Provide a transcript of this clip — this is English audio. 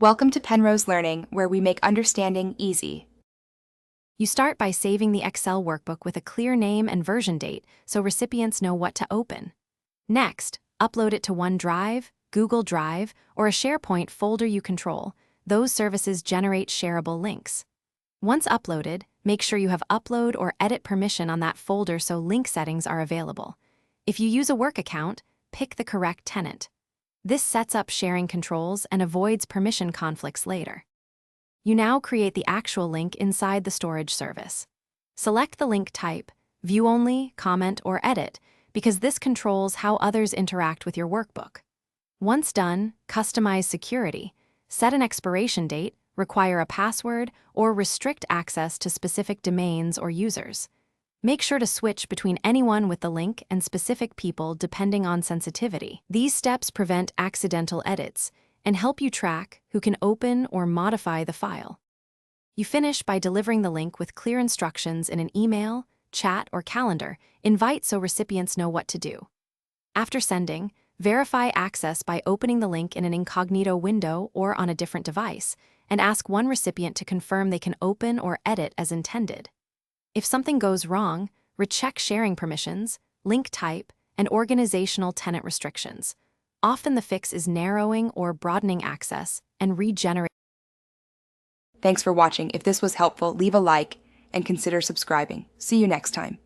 Welcome to Penrose Learning, where we make understanding easy. You start by saving the Excel workbook with a clear name and version date so recipients know what to open. Next, upload it to OneDrive, Google Drive, or a SharePoint folder you control. Those services generate shareable links. Once uploaded, make sure you have upload or edit permission on that folder so link settings are available. If you use a work account, pick the correct tenant. This sets up sharing controls and avoids permission conflicts later. You now create the actual link inside the storage service. Select the link type, view only, comment, or edit, because this controls how others interact with your workbook. Once done, customize security, set an expiration date, require a password, or restrict access to specific domains or users. Make sure to switch between anyone with the link and specific people depending on sensitivity. These steps prevent accidental edits and help you track who can open or modify the file. You finish by delivering the link with clear instructions in an email, chat, or calendar. Invite so recipients know what to do. After sending, verify access by opening the link in an incognito window or on a different device, and ask one recipient to confirm they can open or edit as intended. If something goes wrong, recheck sharing permissions, link type, and organizational tenant restrictions. Often the fix is narrowing or broadening access and regenerating. Thanks for watching. If this was helpful, leave a like and consider subscribing. See you next time.